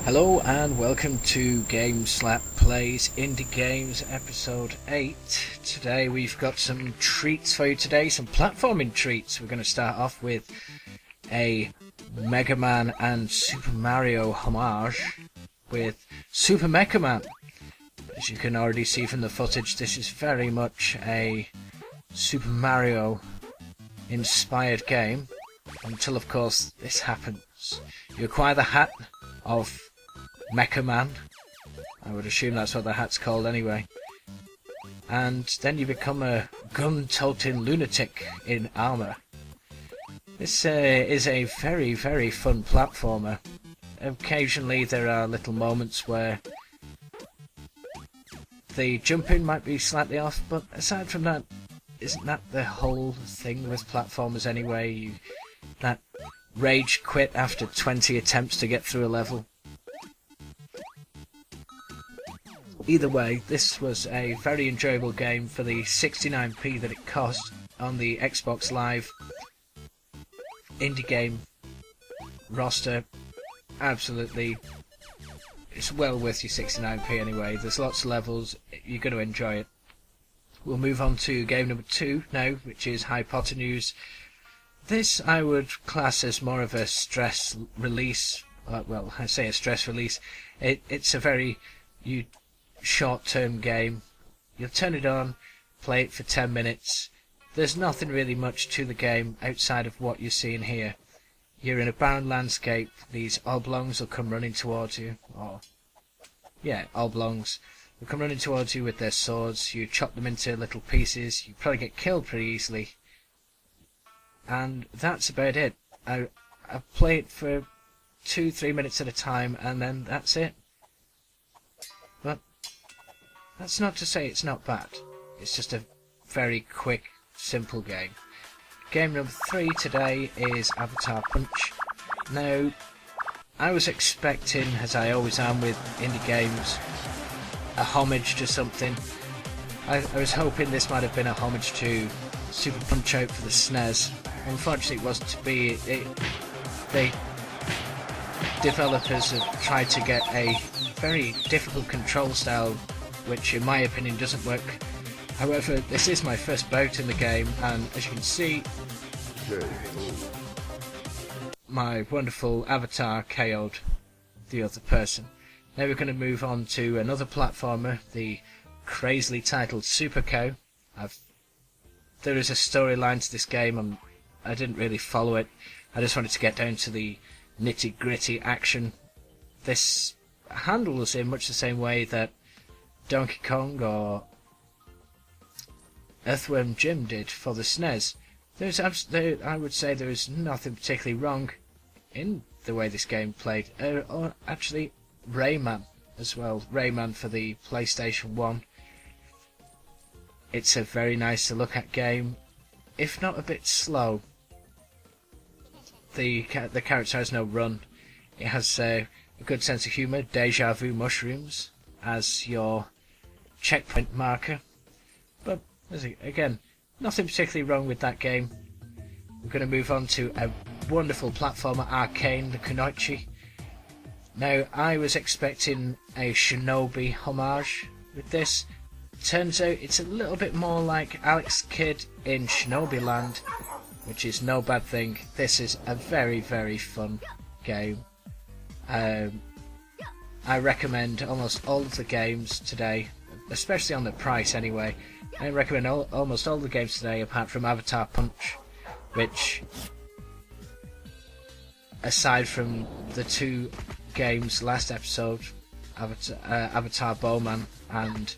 Hello and welcome to Gameslap Plays Indie Games episode 8. Today we've got some treats for you today, some platforming treats. We're going to start off with a Mega Man and Super Mario homage with Super Mecha Man. As you can already see from the footage, this is very much a Super Mario inspired game, until of course this happens. You acquire the hat of Mecha Man. I would assume that's what the hat's called anyway. And then you become a gun-toting lunatic in armour. This is a very, very fun platformer. Occasionally there are little moments where the jumping might be slightly off, but aside from that, isn't that the whole thing with platformers anyway? That rage quit after 20 attempts to get through a level. Either way, this was a very enjoyable game for the 69p that it cost on the Xbox Live indie game roster. Absolutely, it's well worth your 69p anyway. There's lots of levels, you're going to enjoy it. We'll move on to game number 2 now, which is Hypotenuse. This I would class as more of a stress release. Well, I say a stress release. It's a very short-term game. You'll turn it on, play it for 10 minutes. There's nothing really much to the game outside of what you're seeing here. You're in a barren landscape. These oblongs will come running towards you. Oblongs will come running towards you with their swords. You chop them into little pieces. You probably get killed pretty easily. And that's about it. I play it for 2-3 minutes at a time, and then that's it. But that's not to say it's not bad. It's just a very quick, simple game. Game number 3 today is Avatar Punch. Now, I was expecting, as I always am with indie games, a homage to something. I was hoping this might have been a homage to Super Punch-Out for the SNES. Unfortunately, it wasn't to be. The developers have tried to get a very difficult control style, which in my opinion doesn't work. However, this is my first bout in the game, and as you can see, my wonderful avatar KO'd the other person. Now we're going to move on to another platformer, the crazily titled Super Cow. There is a storyline to this game. I didn't really follow it. I just wanted to get down to the nitty-gritty action. This handles in much the same way that Donkey Kong or Earthworm Jim did for the SNES. I would say there is nothing particularly wrong in the way this game played. Or actually, Rayman as well. Rayman for the PlayStation 1. It's a very nice to look at game, if not a bit slow. The character has no run. It has a good sense of humour. Deja vu mushrooms as your checkpoint marker. But again, nothing particularly wrong with that game. We're going to move on to a wonderful platformer, Akane, the Kunoichi. Now, I was expecting a Shinobi homage with this. Turns out it's a little bit more like Alex Kidd in Shinobi Land, which is no bad thing. This is a very, very fun game. I recommend almost all of the games today, especially on the price anyway. I recommend almost all the games today apart from Avatar Punch, which, aside from the 2 games last episode, Avatar Bowman and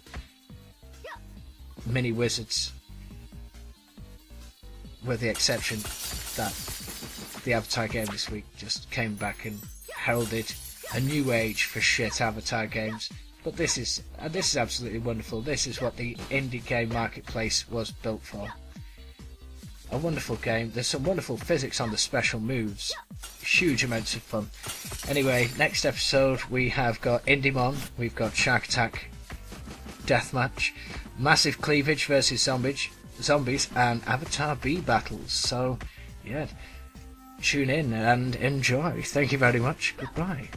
Mini Wizards, with the exception that the Avatar game this week just came back and heralded a new age for shit Avatar games. But this is absolutely wonderful. This is what the indie game marketplace was built for. A wonderful game. There's some wonderful physics on the special moves. Huge amounts of fun. Anyway, next episode we have got Indymon, we've got Shark Attack Deathmatch, Massive Cleavage versus Zombies, and Avatar B battles. So, yeah, tune in and enjoy. Thank you very much. Goodbye.